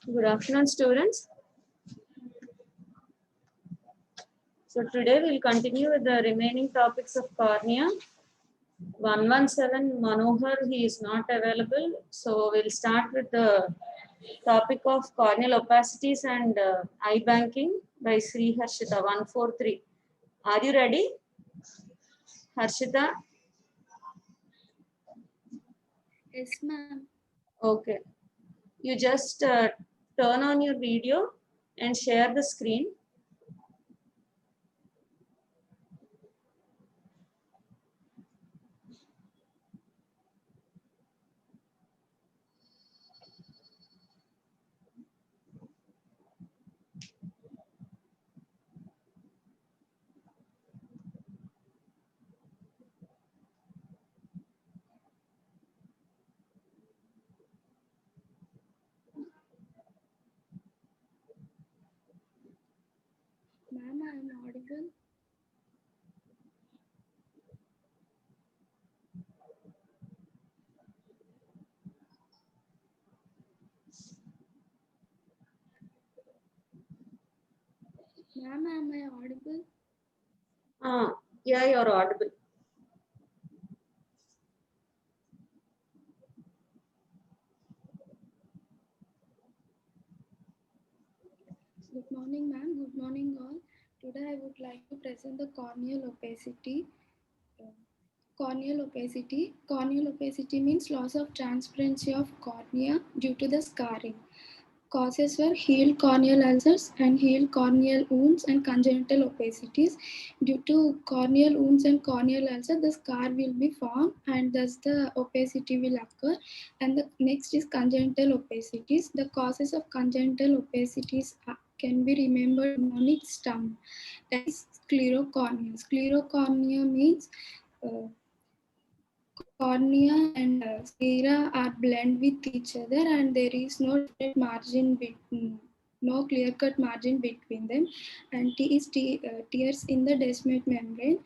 Good afternoon, students. So today we'll continue with the remaining topics of cornea. 117 Manohar, he is not available. So we'll start with the topic of corneal opacities and eye banking by Sri Harshita 143. Are you ready, Harshita? Yes, ma'am. Okay. You just turn on your video and share the screen. Ma'am, I am audible. Ma'am, am I audible? Yeah, you're audible. Good morning, ma'am. Good morning, all. Today I would like to present the corneal opacity. Corneal opacity. Corneal opacity means loss of transparency of cornea due to the scarring. Causes were healed corneal ulcers and healed corneal wounds and congenital opacities. Due to corneal wounds and corneal ulcer, the scar will be formed and thus the opacity will occur. And the next is congenital opacities. The causes of congenital opacities can be remembered mnemonic stump. That is sclerocornea. Sclerocornea means cornea and sclera are blend with each other and there is no definite margin between, no clear-cut margin between them, and tears in the descemet membrane.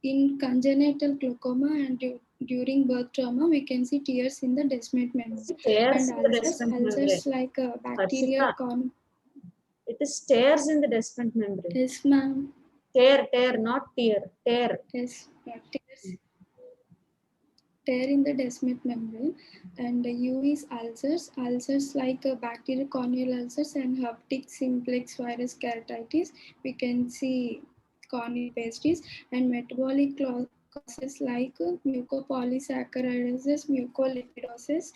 In congenital glaucoma and during birth trauma, we can see tears in the descemet membrane. Stairs And in the ulcers descent like bacterial Harshita, it is stairs in the descent membrane. Yes, ma'am. Tear, not tear. Tear. Yes, tears. Tear in the descemet membrane, and U is ulcers like bacterial corneal ulcers and herpetic simplex virus keratitis. We can see corneal pasties and metabolic causes like mucopolysaccharidosis, mucolipidosis,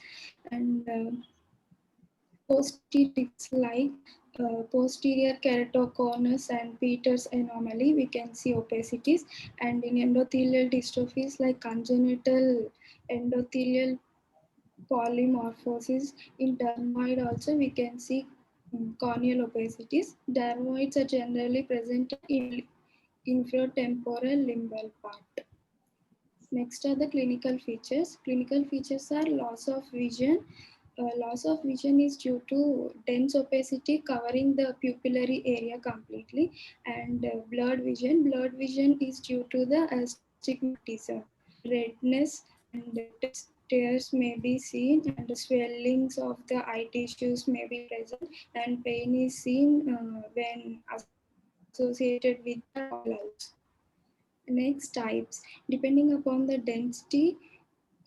and posteriors like posterior keratoconus and Peters anomaly. We can see opacities, and in endothelial dystrophies like congenital endothelial polymorphosis. In dermoid also we can see corneal opacities. Dermoids are generally present in infratemporal limbal part. Next are the clinical features. Clinical features are loss of vision. Loss of vision is due to dense opacity covering the pupillary area completely, and blurred vision. Blurred vision is due to the astigmatism. Redness and tears may be seen, and the swellings of the eye tissues may be present, and pain is seen when associated with the corneal ulcer. Next types. Depending upon the density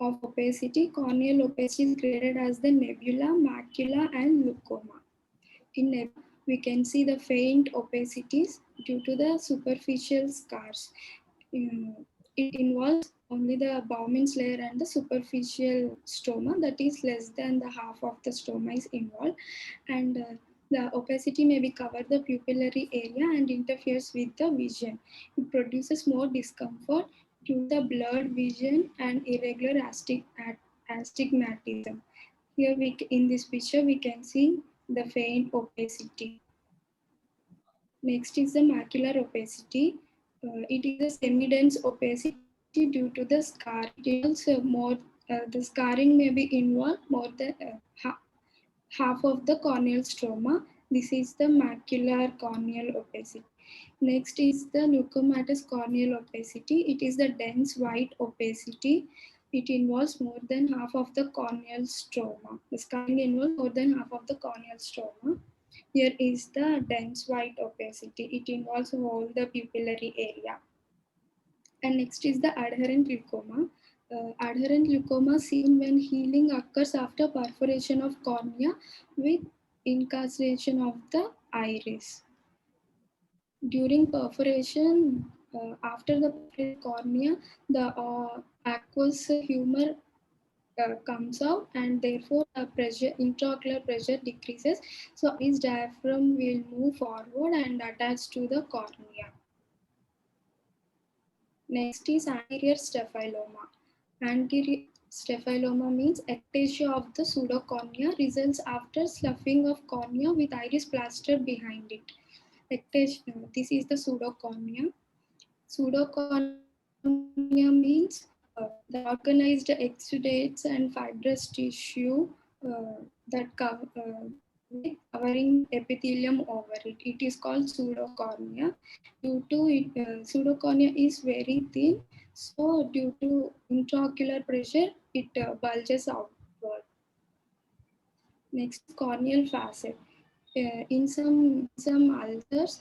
of opacity, corneal opacity is graded as the nebula, macula, and leucoma. In nebula, we can see the faint opacities due to the superficial scars. It involves only the Bowman's layer and the superficial stroma, that is less than the half of the stroma is involved, and the opacity may be cover the pupillary area and interferes with the vision. It produces more discomfort due to the blurred vision and irregular astigmatism. Here in this picture we can see the faint opacity. Next is the macular opacity. It is a semi-dense opacity due to the scar. It involves the scarring may be involved more than half of the corneal stroma. This is the macular corneal opacity. Next is the leucomatous corneal opacity. It is the dense white opacity. It involves more than half of the corneal stroma. The scarring involves more than half of the corneal stroma. Here is the dense white opacity. It involves all the pupillary area. And next is the adherent leucoma. Adherent leucoma seen when healing occurs after perforation of cornea with incarceration of the iris. During perforation, after the cornea, the aqueous humor comes out, and therefore the pressure, intraocular pressure decreases. So his diaphragm will move forward and attach to the cornea. Next is anterior staphyloma. Anterior staphyloma means ectasia of the pseudocornea results after sloughing of cornea with iris plaster behind it. Ectasia, this is the pseudocornea. Pseudocornea means the organized exudates and fibrous tissue that with covering epithelium over it. It is called pseudocornea. Due to it, pseudocornea is very thin, so due to intraocular pressure, it bulges outward. Next, corneal facet. In some ulcers,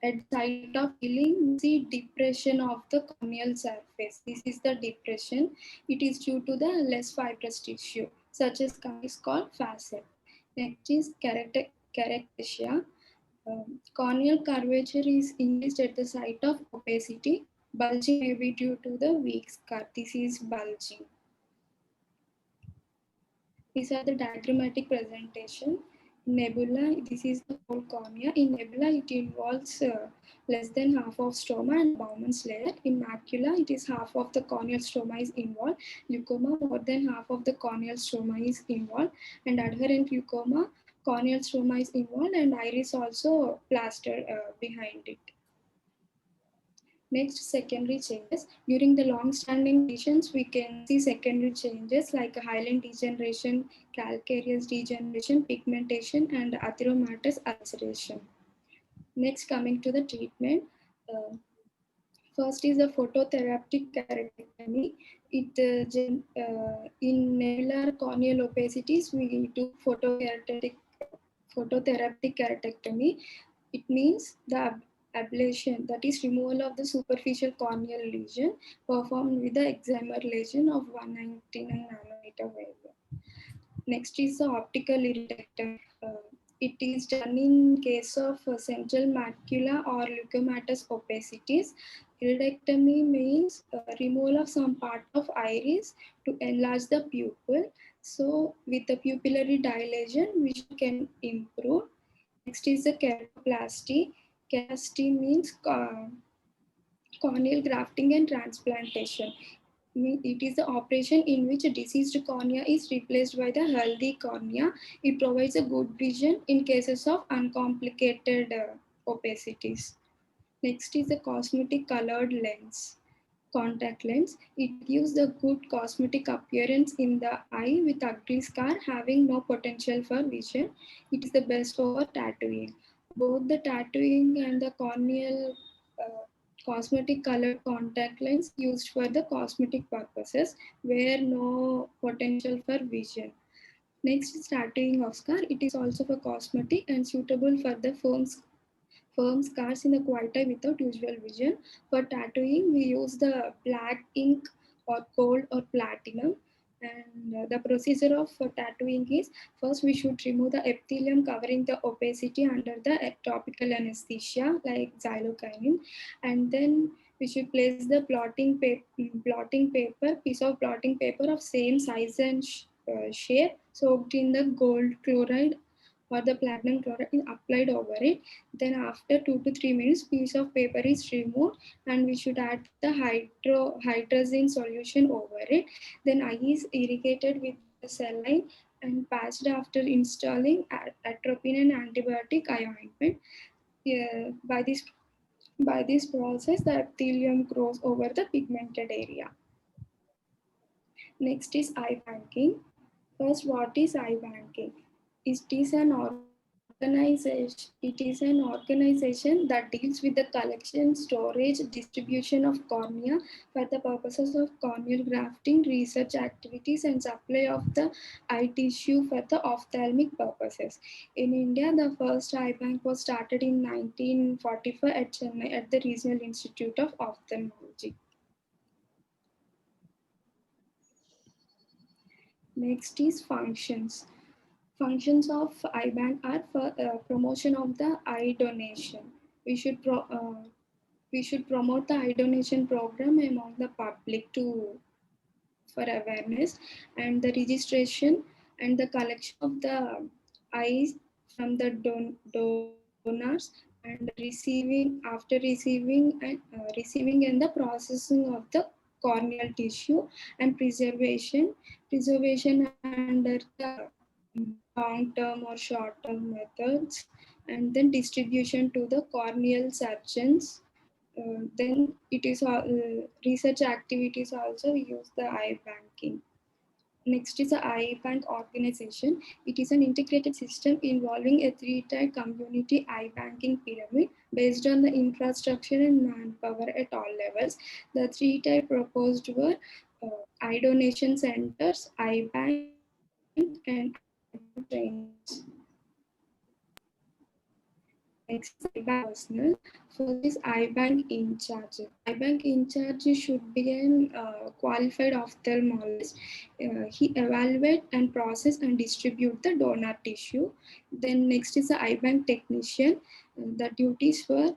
at the site of healing, we see depression of the corneal surface. This is the depression. It is due to the less fibrous tissue. Such a scar is called facet. Next is keratoplasia. Corneal curvature is increased at the site of opacity. Bulging may be due to the weak scar. This is bulging. These are the diagrammatic presentation. Nebula, this is the whole cornea. In nebula, it involves less than half of stroma and Bowman's layer. In macula, it is half of the corneal stroma is involved. Leucoma, more than half of the corneal stroma is involved. And adherent leucoma, corneal stroma is involved, and iris also plastered behind it. Next, secondary changes. During the long-standing lesions, we can see secondary changes like hyaline degeneration, calcareous degeneration, pigmentation, and atheromatous ulceration. Next, coming to the treatment. First is the phototherapeutic keratectomy. In nebular corneal opacities, we do phototherapeutic keratectomy. It means the ablation, that is removal of the superficial corneal lesion performed with the excimer lesion of 199 nanometer wavelength. Next is the optical iridectomy. It is done in case of central macula or leukomatous opacities. Iridectomy means removal of some part of iris to enlarge the pupil. So with the pupillary dilation, vision can improve. Next is the keratoplasty. Keratoplasty means corneal grafting and transplantation. It is the operation in which a diseased cornea is replaced by the healthy cornea. It provides a good vision in cases of uncomplicated opacities. Next is the cosmetic colored lens. Contact lens. It gives the good cosmetic appearance in the eye with ugly scar having no potential for vision. It is the best for tattooing. Both the tattooing and the corneal cosmetic colored contact lens used for the cosmetic purposes where no potential for vision. Next is tattooing of scar. It is also for cosmetic and suitable for the firm scars in the quiet eye without usual vision. For tattooing, we use the black ink or gold or platinum. And the procedure of tattooing is, first we should remove the epithelium covering the opacity under the topical anesthesia like xylocaine, and then we should place the piece of blotting paper of same size and shape soaked in the gold chloride or the platinum chloride is applied over it. Then after 2 to 3 minutes, piece of paper is removed and we should add the hydrazine solution over it. Then eye is irrigated with the saline and patched after installing atropine and antibiotic eye ointment. By this process, the epithelium grows over the pigmented area. Next is eye banking. First, what is eye banking? It is an organized organization that deals with the collection, storage, distribution of cornea for the purposes of corneal grafting, research activities, and supply of the eye tissue for the ophthalmic purposes. In India, the first eye bank was started in 1945 at Chennai at the Regional Institute of Ophthalmology. Next is functions. Functions of eye bank are for promotion of the eye donation. We should promote the eye donation program among the public for awareness, and the registration and the collection of the eyes from the donors, and receiving and the processing of the corneal tissue, and preservation under the long term or short term methods, and then distribution to the corneal surgeons. Then it is research activities also use the eye banking. Next is the eye bank organization. It is an integrated system involving a three-tier community eye banking pyramid based on the infrastructure and manpower at all levels. The three-tier proposed were eye donation centers, eye bank, and eye bank trainers. Next is eye bank personnel. First is eye bank in charge. Eye bank in charge should be a qualified ophthalmologist. He evaluate and process and distribute the donor tissue. Then next is the eye bank technician. The duties were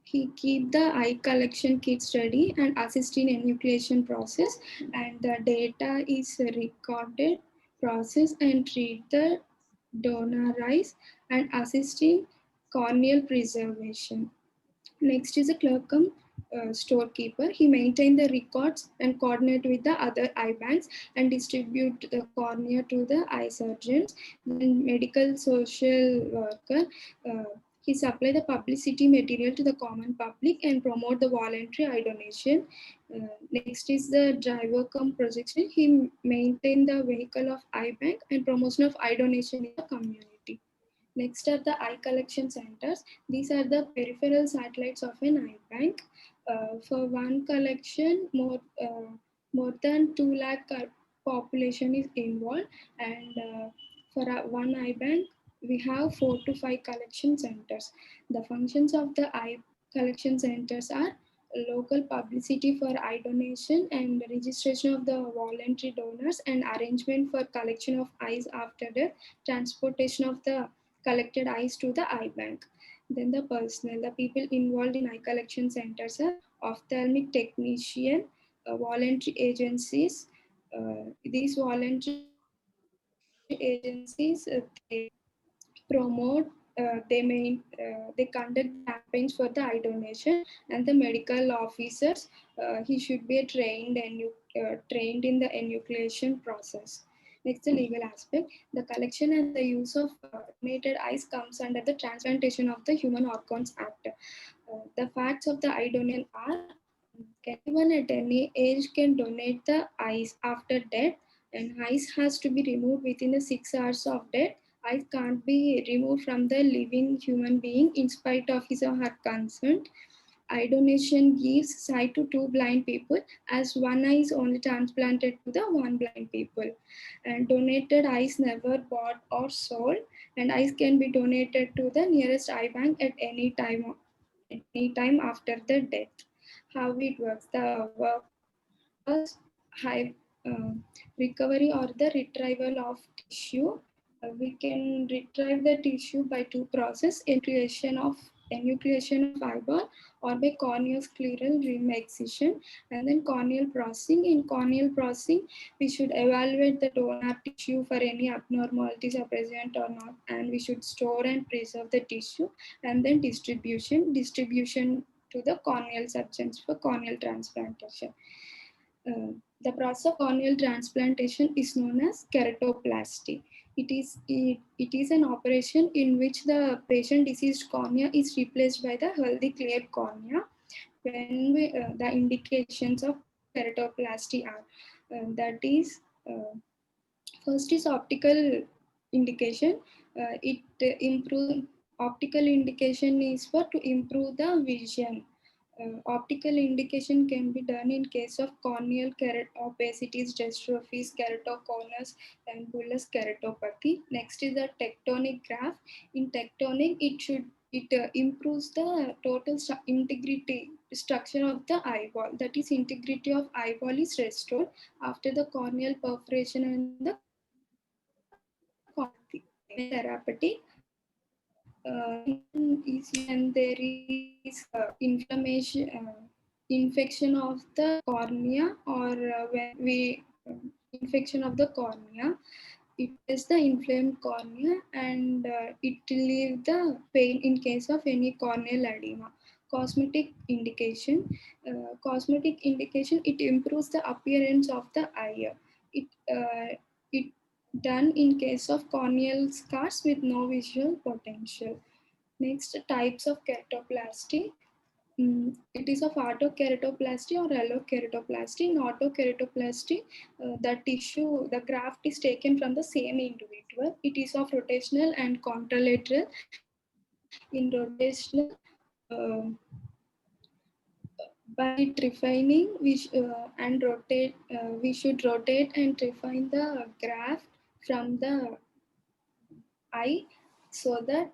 he keep the eye collection kits ready and assist in enucleation process, and the data is recorded, processed, and treat the donor eyes and assist in corneal preservation. Next is a clerk storekeeper. He maintains the records and coordinate with the other eye banks and distribute the cornea to the eye surgeons. Then medical social worker. He supply the publicity material to the common public and promote the voluntary eye donation. Next is the driver cum projection. He maintain the vehicle of eye bank and promotion of eye donation in the community. Next are the eye collection centers. These are the peripheral satellites of an eye bank. For one collection, more than 2 lakh population is involved, and for one eye bank, we have 4 to 5 collection centers. The functions of the eye collection centers are local publicity for eye donation and registration of the voluntary donors, and arrangement for collection of eyes after death, transportation of the collected eyes to the eye bank. Then the personnel, the people involved in eye collection centers are ophthalmic technician, voluntary agencies. These voluntary agencies, promote, they conduct the campaigns for the eye donation, and the medical officers, he should be trained in the enucleation process. Next, the legal aspect. The collection and the use of donated eyes comes under the Transplantation of the Human Organs Act. The facts of the eye donation are: anyone at any age can donate the eyes after death, and eyes has to be removed within the 6 hours of death. Eyes can't be removed from the living human being in spite of his or her consent. Eye donation gives sight to 2 blind people, as one eye is only transplanted to the 1 blind people. And donated eyes never bought or sold, and eyes can be donated to the nearest eye bank at any time after the death. How it works? The first, high recovery or the retrieval of tissue. We can retrieve the tissue by 2 process: enucleation of eyeball, or by corneoscleral rim excision, and then corneal processing. In corneal processing, we should evaluate the donor tissue for any abnormalities are present or not, and we should store and preserve the tissue, and then distribution to the corneal surgeons for corneal transplantation. The process of corneal transplantation is known as keratoplasty. It is an operation in which the patient deceased cornea is replaced by the healthy clear cornea. When the indications of keratoplasty are, that is, first is optical indication. It improve optical indication is for to improve the vision. Optical indication can be done in case of corneal keratopacities, dystrophies, keratoconus, and bullous keratopathy. Next is the tectonic graph. In tectonic, it improves the total integrity structure of the eyeball. That is, integrity of eyeball is restored after the corneal perforation and the corneopathy. Therapeutic. Is when there is inflammation, infection of the cornea, or when we infection of the cornea, it is the inflamed cornea, and it leave the pain in case of any corneal edema. Cosmetic indication, it improves the appearance of the eye. It done in case of corneal scars with no visual potential. Next, types of keratoplasty. It is of autokeratoplasty or allokeratoplasty. In autokeratoplasty, the graft is taken from the same individual. It is of rotational and contralateral. In rotational, by it refining, we should rotate and refine the graft from the eye, so that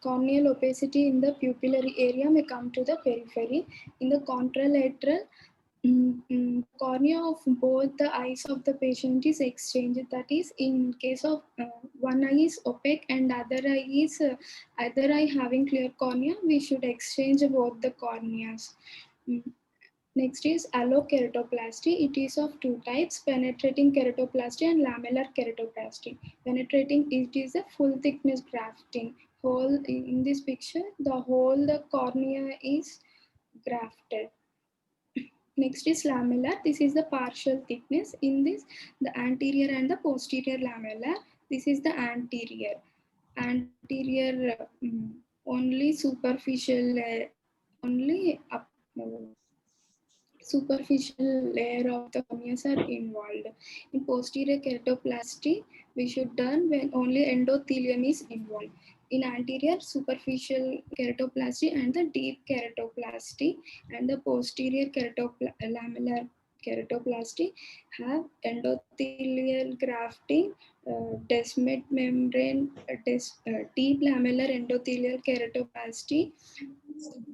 corneal opacity in the pupillary area may come to the periphery. In the contralateral, the cornea of both the eyes of the patient is exchanged. That is, in case of one eye is opaque and other eye having clear cornea, we should exchange both the corneas. Next is allokeratoplasty. It is of two types: penetrating keratoplasty and lamellar keratoplasty. Penetrating, it is a full thickness grafting. Whole in this picture, the cornea is grafted. Next is lamellar. This is the partial thickness. In this, the anterior and the posterior lamella. This is the anterior. Anterior, only superficial, only up. Superficial layer of the corneas are involved. In posterior keratoplasty, we should done when only endothelium is involved. In anterior, superficial keratoplasty and the deep keratoplasty, and the posterior lamellar keratoplasty have endothelial grafting, descemet membrane, deep lamellar endothelial keratoplasty,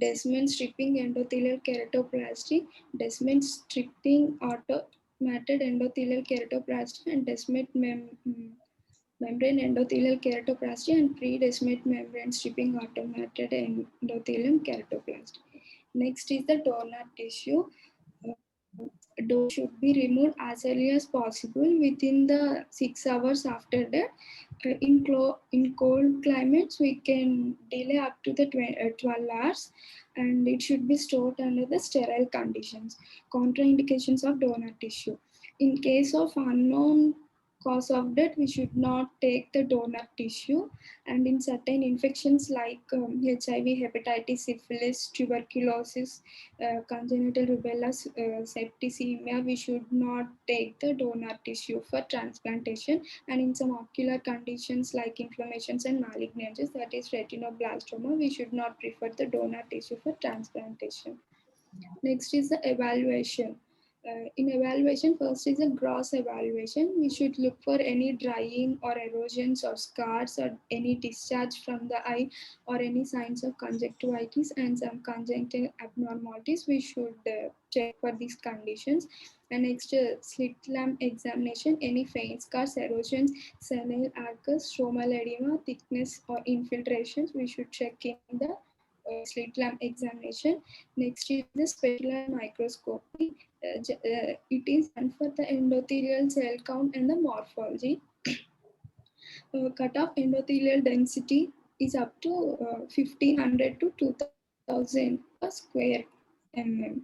descent stripping endothelial keratoplasty, descent stripping automated endothelial keratoplasty, and descent membrane endothelial keratoplasty, and pre-descent membrane stripping automated endothelium keratoplasty. Next is the donor tissue. Donor should be removed as early as possible within the 6 hours after that. In cold climates, we can delay up to the 12 hours, and it should be stored under the sterile conditions. Contraindications of donor tissue. In case of unknown cause of death, we should not take the donor tissue, and in certain infections like HIV, hepatitis, syphilis, tuberculosis, congenital rubella, septicemia, we should not take the donor tissue for transplantation. And in some ocular conditions like inflammations and malignancies, that is retinoblastoma, we should not prefer the donor tissue for transplantation. Next is the evaluation. In evaluation, first is a gross evaluation. We should look for any drying or erosions or scars or any discharge from the eye or any signs of conjunctivitis and some conjunctive abnormalities. We should check for these conditions. And next, slit lamp examination. Any faint scars, erosions, senile arcus, stromal edema, thickness or infiltrations, we should check in the slit lamp examination. Next is the specialized microscopy. It is done for the endothelial cell count and the morphology. Cutoff endothelial density is up to 1500 to 2000 per square mm.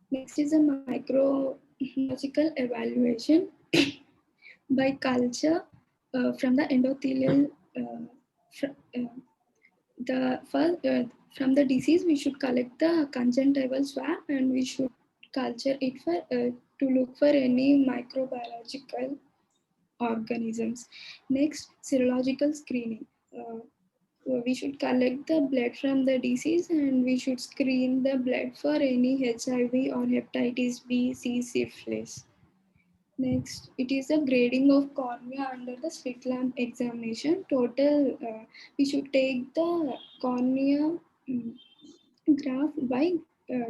Next is a microbiological evaluation by culture from the endothelial. From the disease, we should collect the conjunctival swab, and we should culture it for to look for any microbiological organisms. Next, serological screening. We should collect the blood from the disease and we should screen the blood for any HIV or hepatitis B, C, syphilis. Next, it is a grading of cornea under the slit lamp examination. Total, we should take the cornea graph by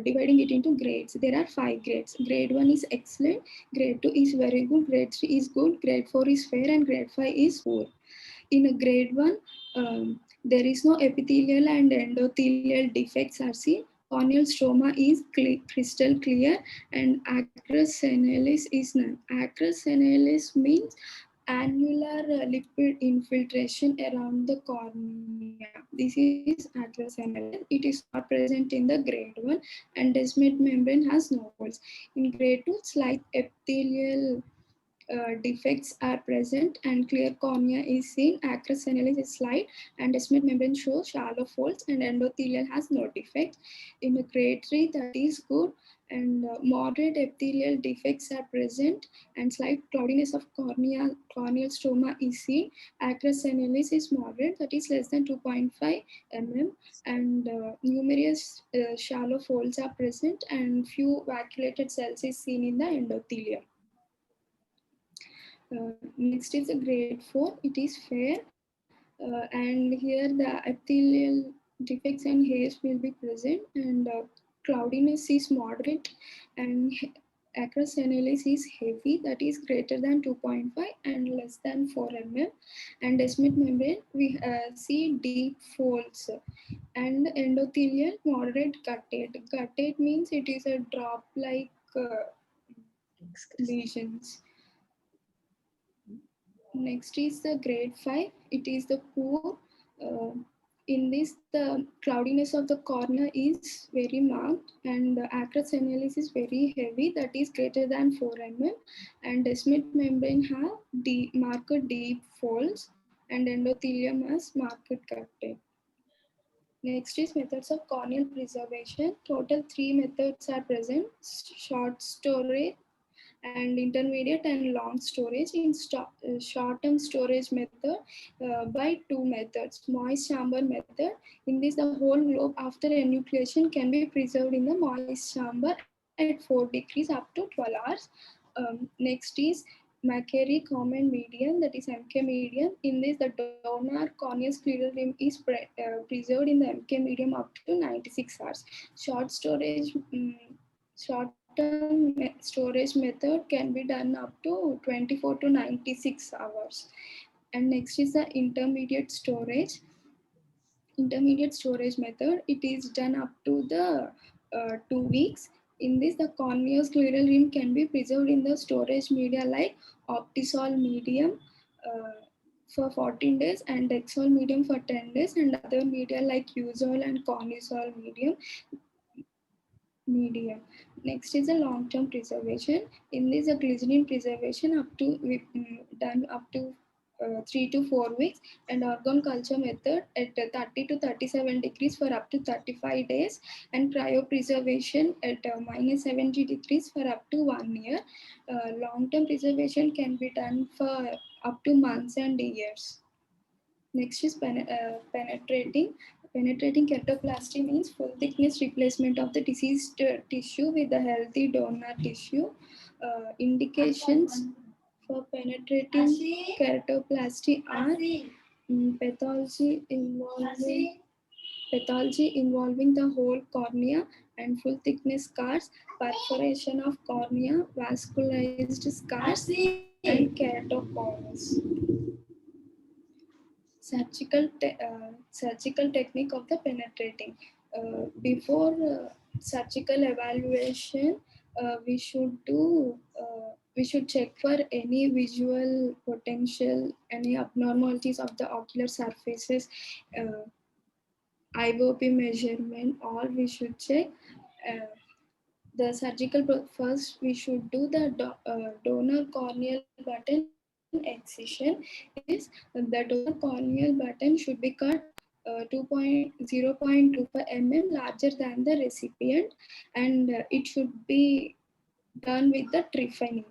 dividing it into grades. There are 5 grades. Grade 1 is excellent, grade 2 is very good, grade 3 is good, grade 4 is fair, and grade 5 is poor. In a grade 1, there is no epithelial and endothelial defects are seen. Corneal stroma is crystal clear and acrus senalis is none. Acrus senalis means annular lipid infiltration around the cornea. This is acrus senalis. It is not present in the grade 1 and descemet membrane has no holes. In grade 2, slight epithelial defects are present and clear cornea is seen. Acrus senalis is slight and descemet membrane shows shallow folds and endothelial has no defects. In the grade 3, that is good and moderate epithelial defects are present and slight cloudiness of corneal stroma is seen. Acrus senalis is moderate, that is less than 2.5 mm, and numerous shallow folds are present and few vacuolated cells is seen in the endothelium. Next is a grade 4. It is fair, and here the epithelial defects and hairs will be present, and cloudiness is moderate, and acrus senalis is heavy, that is greater than 2.5 and less than 4 mm. And descemet membrane, we see deep folds, and endothelial moderate gutted. Gutted means it is a drop-like lesions. Next is the grade 5. It is the poor. In this, the cloudiness of the cornea is very marked and the acrus senalis is very heavy, that is greater than 4 mm, and descemet membrane have marked deep folds and endothelium has marked cutting. Next is methods of corneal preservation. Total 3 methods are present: short storage, and intermediate and long storage. In short-term storage method, by 2 methods. Moist chamber method. In this, the whole globe after enucleation can be preserved in the moist chamber at 4 degrees up to 12 hours. Next is Macquarie common medium, that is MK medium. In this, the donor corneal scleral rim is preserved in the MK medium up to 96 hours. Short storage, short-term storage method can be done up to 24 to 96 hours. And next is the intermediate storage. Intermediate storage method, it is done up to the 2 weeks. In this, the corneal scleral rim can be preserved in the storage media like Optisol medium for 14 days and Dexol medium for 10 days, and other media like Usol and Cornisol medium. Next is a long-term preservation. In this, a glycerin preservation up to done up to 3 to 4 weeks, and organ culture method at 30 to 37 degrees for up to 35 days, and cryopreservation at minus 70 degrees for up to 1 year. Long-term preservation can be done for up to months and years. Next is penetrating. Penetrating keratoplasty means full thickness replacement of the diseased tissue with the healthy donor tissue. Indications for penetrating keratoplasty are pathology involving the whole cornea and full thickness scars, perforation of cornea, vascularized scars, and keratoconus. Surgical technique of the penetrating. Before surgical evaluation, we should check for any visual potential, any abnormalities of the ocular surfaces, IOP measurement, all we should check. The surgical first we should do the donor corneal button excision. Is the donor corneal button should be cut 0.25 mm larger than the recipient, and it should be done with the triphining.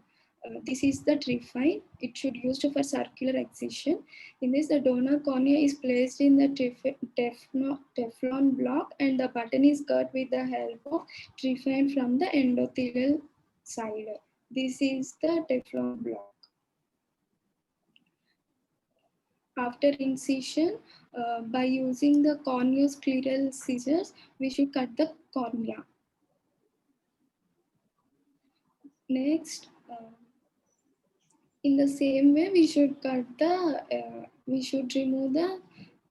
This is the trifine. It should used for circular excision. In this, the donor cornea is placed in the Teflon block, and the button is cut with the help of trifine from the endothelial side. This is the Teflon block. After incision, by using the corneoscleral scissors, we should cut the cornea. Next, in the same way, we should cut the, we should remove the,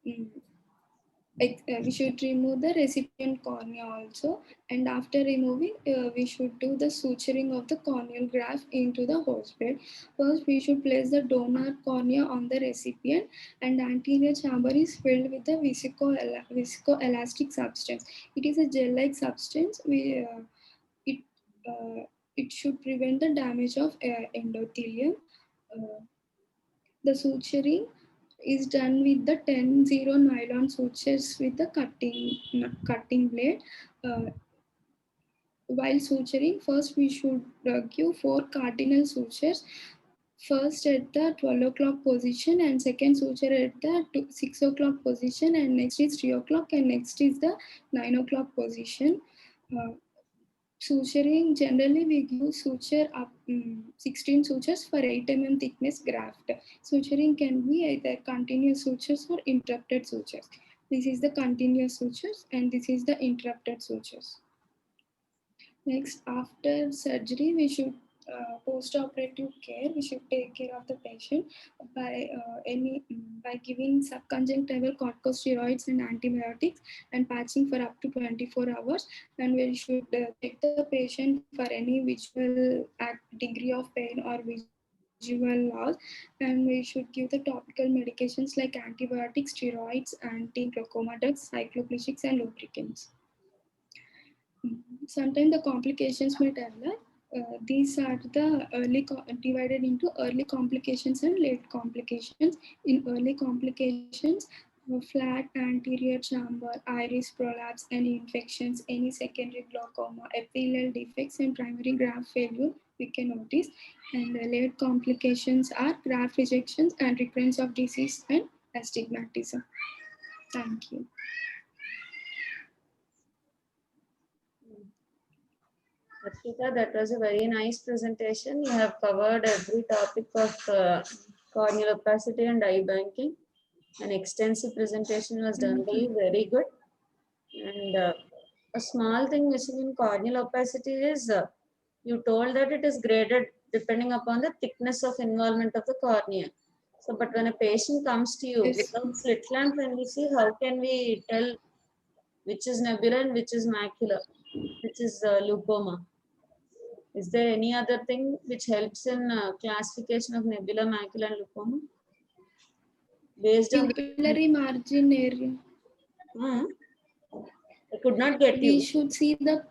we should remove the recipient cornea also. And after removing, we should do the suturing of the corneal graft into the host bed. First, we should place the donor cornea on the recipient, and the anterior chamber is filled with the viscoelastic substance. It is a gel-like substance. It, it should prevent the damage of endothelium. The suturing is done with the 10-0 nylon sutures with the cutting blade. While suturing, first we should give 4 cardinal sutures. First at the 12 o'clock position, and second suture at the 6 o'clock position, and next is 3 o'clock, and next is the 9 o'clock position. Suturing, generally we give suture up 16 sutures for 8 mm thickness graft. Suturing can be either continuous sutures or interrupted sutures. This is the continuous sutures, and this is the interrupted sutures. Next, after surgery, we should post-operative care. We should take care of the patient by giving subconjunctival corticosteroids and antibiotics, and patching for up to 24 hours. And we should check the patient for any visual degree of pain or visual loss. And we should give the topical medications like antibiotics, steroids, anti-glaucoma drugs, cycloplegics, and lubricants. Sometimes the complications may develop. These are the divided into early complications and late complications. In early complications, flat anterior chamber, iris prolapse, any infections, any secondary glaucoma, epithelial defects, and primary graft failure we can notice. And the late complications are graft rejections and recurrence of disease and astigmatism. Thank you. Akshita, that was a very nice presentation. You have covered every topic of corneal opacity and eye banking. An extensive presentation was done by you, very good. And a small thing missing in corneal opacity is you told that it is graded depending upon the thickness of involvement of the cornea. So, but when a patient comes to you without slit lamp, when we see, how can we tell which is nebula and which is macula, which is leucoma? Is there any other thing which helps in classification of nebula, macula, and leucoma? Based on pupillary margin area. I could not get you. We should see the.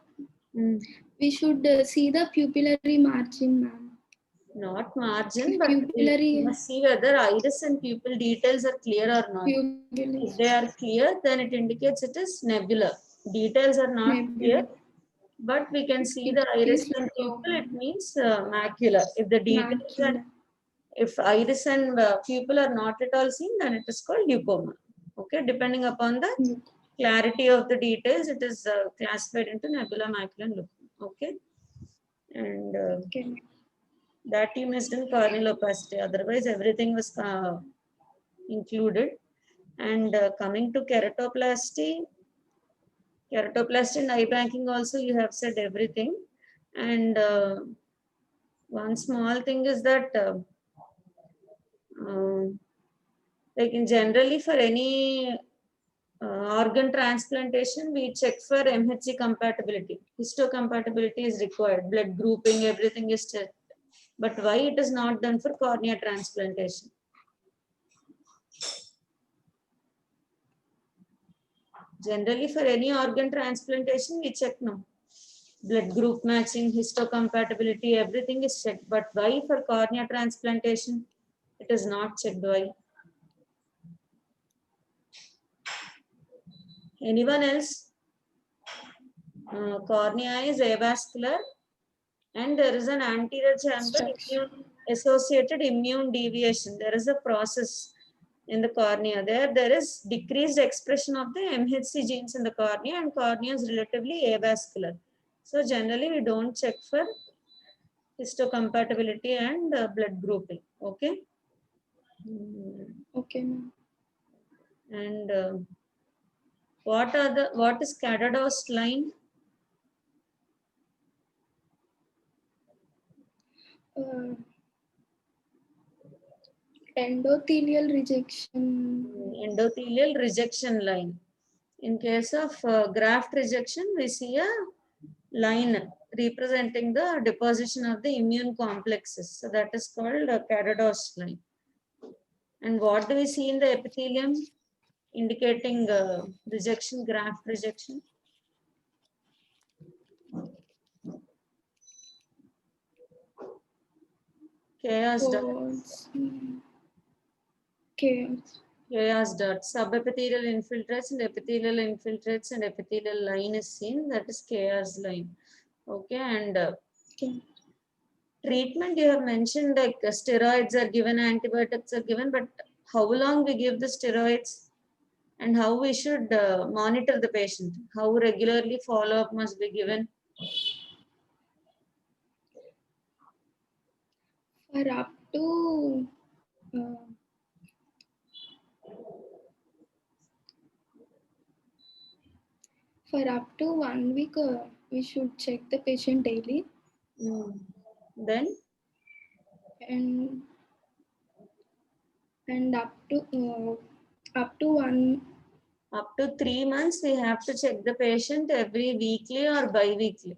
We should see the pupillary margin, ma'am. Not margin, but we must see whether iris and pupil details are clear or not. If they are clear, then it indicates it is nebula. Details are not clear, but we can see the iris and pupil. It means macula. If the details and if iris and pupil are not at all seen, then it is called leucoma. Okay, depending upon the clarity of the details, it is classified into nebula, macula, and leucoma. Okay, and that you missed in corneal opacity. Otherwise, everything was included. And coming to keratoplasty and eye banking also, you have said everything. And one small thing is that like in generally for any organ transplantation, we check for MHC compatibility. Histocompatibility is required. Blood grouping, everything is checked. But why it is not done for cornea transplantation? Generally, for any organ transplantation, we check no. Blood group matching, histocompatibility, everything is checked. But why for cornea transplantation, it is not checked? Why? Anyone else? Cornea is avascular And there is an anterior chamber associated immune deviation. There is a process in the cornea. There is decreased expression of the MHC genes in the cornea, and cornea is relatively avascular. So generally we don't check for histocompatibility and blood grouping. Okay. Okay, ma'am. And what is Cadados line? Endothelial rejection. Endothelial rejection line. In case of graft rejection, we see a line representing the deposition of the immune complexes. So that is called a Cadados line. And what do we see in the epithelium indicating rejection, graft rejection? Chaos dots. Chaos dots. Subepithelial infiltrates and epithelial infiltrates and epithelial line is seen. That is chaos line. Okay, and treatment you have mentioned, like steroids are given, antibiotics are given, but how long we give the steroids and how we should monitor the patient? How regularly follow-up must be given? For up to for up to 1 week, we should check the patient daily. Then? And up to 3 months, we have to check the patient every weekly or bi-weekly.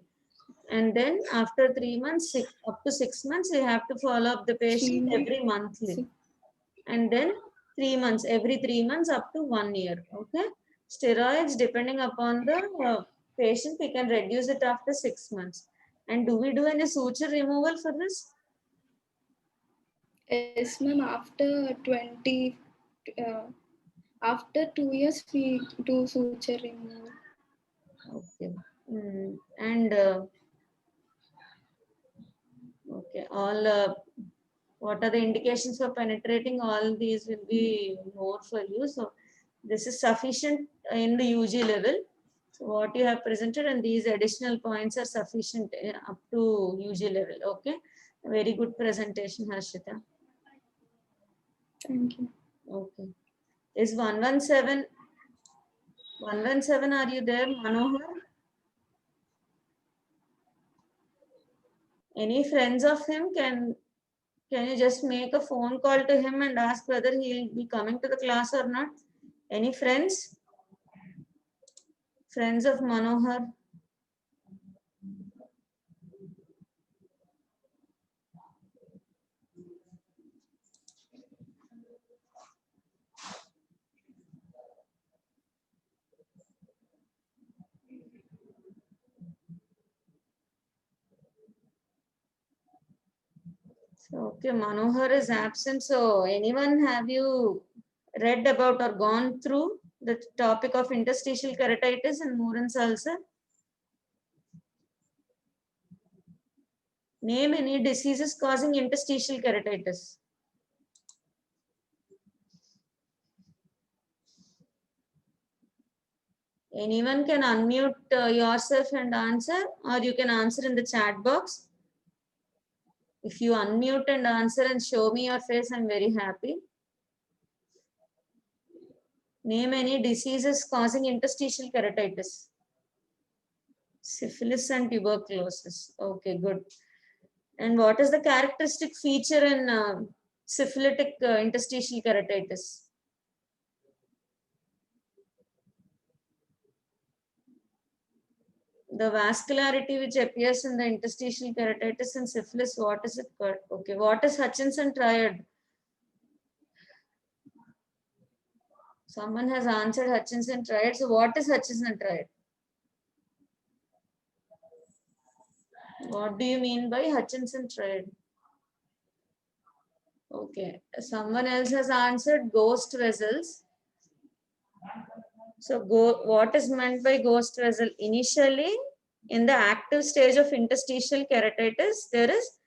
And then after 3 months, up to 6 months, we have to follow up the patient every monthly. And then 3 months, every 3 months up to 1 year. Okay. Steroids, depending upon the patient, we can reduce it after 6 months. And do we do any suture removal for this? Yes, ma'am. After 2 years, we do suture removal. Okay. And okay, all what are the indications for penetrating? All these will be more for you. So this is sufficient in the UG level. So what you have presented and these additional points are sufficient up to UG level. Okay. A very good presentation, Harshita. Thank you. Okay. Is 117? 117, are you there, Manohar? Any friends of him? Can you just make a phone call to him and ask whether he'll be coming to the class or not? Any friends? Friends of Manohar? So, okay, Manohar is absent. So, anyone have you read about or gone through the topic of interstitial keratitis and Moran's ulcer? Name any diseases causing interstitial keratitis. Anyone can unmute yourself and answer, or you can answer in the chat box. If you unmute and answer and show me your face, I'm very happy. Name any diseases causing interstitial keratitis. Syphilis and tuberculosis. Okay, good. And what is the characteristic feature in syphilitic interstitial keratitis? The vascularity which appears in the interstitial keratitis and syphilis, what is it called? Okay, what is Hutchinson triad? Someone has answered Hutchinson triad. So what is Hutchinson triad? What do you mean by Hutchinson triad? Okay, someone else has answered ghost vessels. So what is meant by ghost vessel? Initially, In the active stage of interstitial keratitis, there is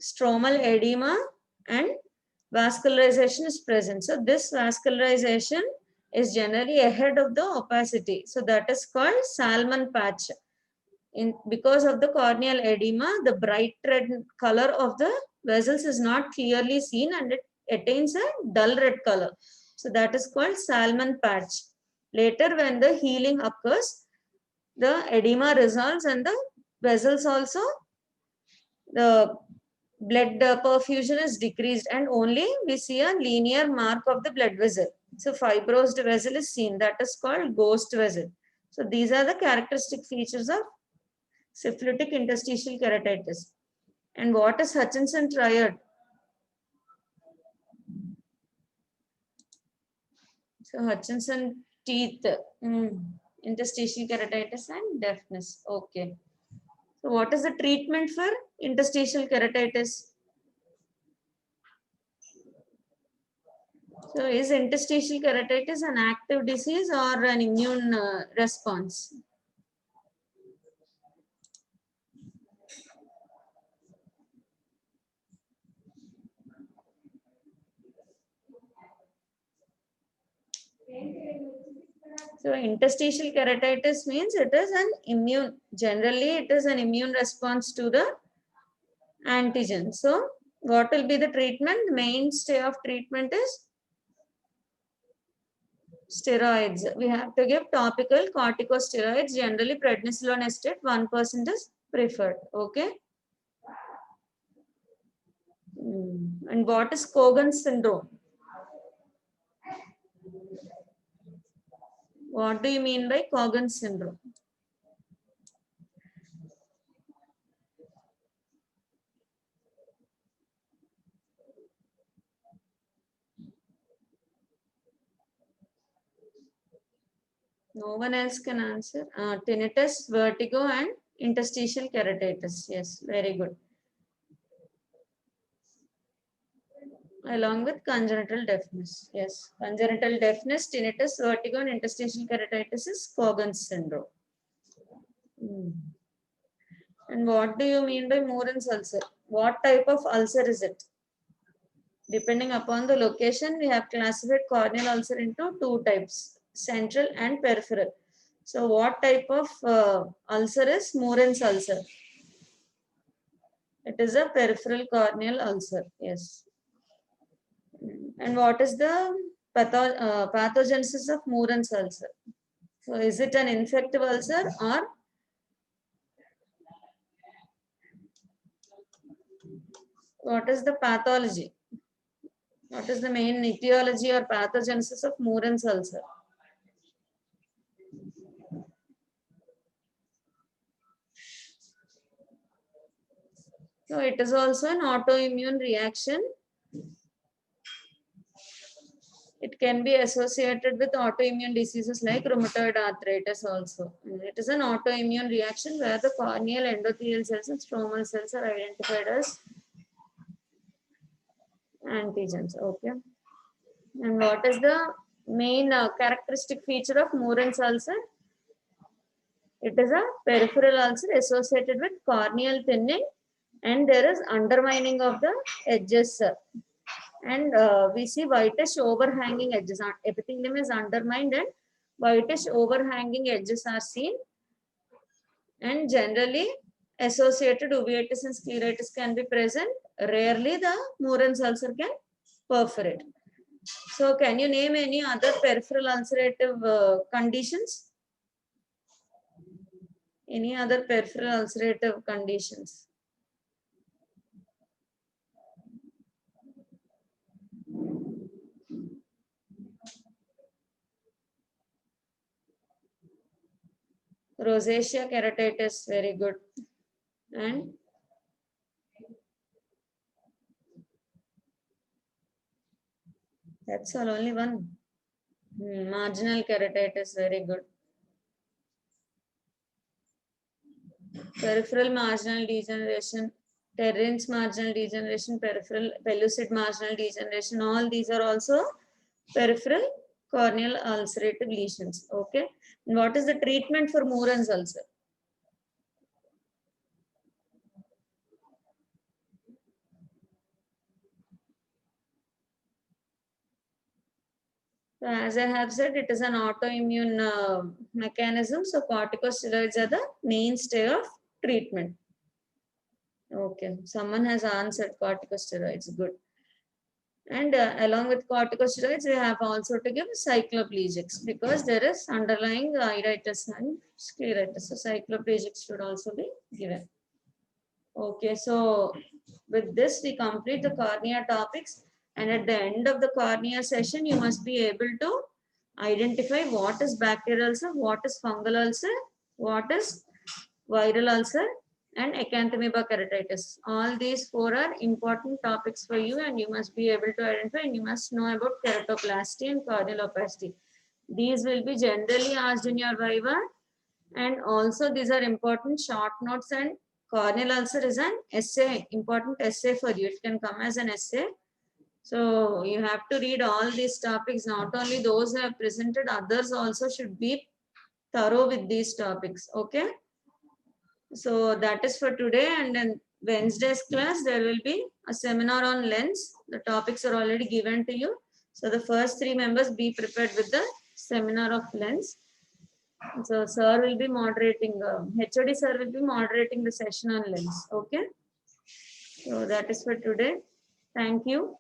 stromal edema and vascularization is present. So this vascularization is generally ahead of the opacity. So that is called salmon patch. Because of the corneal edema, the bright red color of the vessels is not clearly seen and it attains a dull red color. So that is called salmon patch. Later, when the healing occurs, the edema resolves and the vessels also, the blood perfusion is decreased and only we see a linear mark of the blood vessel. So fibrosed vessel is seen. That is called ghost vessel. So these are the characteristic features of syphilitic interstitial keratitis. And what is Hutchinson triad? So Hutchinson teeth, interstitial keratitis and deafness. Okay. So what is the treatment for interstitial keratitis? So is interstitial keratitis an active disease or an immune response? So interstitial keratitis means it is an immune, generally it is an immune response to the antigen. So what will be the treatment? The mainstay of treatment is steroids. We have to give topical corticosteroids, generally prednisolone acetate 1% is preferred. Okay. And what is Cogan's syndrome? What do you mean by Cogan's syndrome? No one else can answer. Tinnitus, vertigo, and interstitial keratitis. Yes, very good. Along with congenital deafness. Yes, congenital deafness, tinnitus, vertigo, and interstitial keratitis is Cogan's syndrome. And what do you mean by Moran's ulcer? What type of ulcer is it? Depending upon the location, we have classified corneal ulcer into two types, central and peripheral. So what type of ulcer is Moran's ulcer? It is a peripheral corneal ulcer, yes. And what is the pathogenesis of Moran's ulcer? So is it an infective ulcer or what is the pathology? What is the main etiology or pathogenesis of Moran's ulcer? So it is also an autoimmune reaction. It can be associated with autoimmune diseases like rheumatoid arthritis also. It is an autoimmune reaction where the corneal endothelial cells and stromal cells are identified as antigens. Okay. And what is the main characteristic feature of Moran's ulcer? It is a peripheral ulcer associated with corneal thinning and there is undermining of the edges. And we see whitish overhanging edges. Epithelium is undermined and whitish overhanging edges are seen. And generally associated uveitis and scleritis can be present. Rarely the Moran's ulcer can perforate. So can you name any other peripheral ulcerative conditions? Any other peripheral ulcerative conditions? Rosacea keratitis, very good. And that's all, only one. Marginal keratitis, very good. Peripheral marginal degeneration, Terrine's marginal degeneration, peripheral pellucid marginal degeneration, all these are also peripheral corneal ulcerative lesions. Okay. And what is the treatment for Moran's ulcer? So as I have said, it is an autoimmune mechanism. So corticosteroids are the mainstay of treatment. Okay, someone has answered corticosteroids. Good. And along with corticosteroids, we have also to give cycloplegics because there is underlying iritis and scleritis. So cycloplegics should also be given. Okay, so with this, we complete the cornea topics. And at the end of the cornea session, you must be able to identify what is bacterial ulcer, what is fungal ulcer, what is viral ulcer, and acanthamoeba keratitis. All these four are important topics for you, and you must be able to identify, and you must know about keratoplasty and corneal opacity. These will be generally asked in your viva, and also these are important short notes, and corneal ulcer is an essay, important essay for you. It can come as an essay. So you have to read all these topics, not only those who have presented, others also should be thorough with these topics. Okay. So that is for today, and then Wednesday's class, there will be a seminar on lens. The topics are already given to you. So the first 3 members be prepared with the seminar of lens. So sir will be moderating, HOD sir will be moderating the session on lens. Okay. So that is for today. Thank you.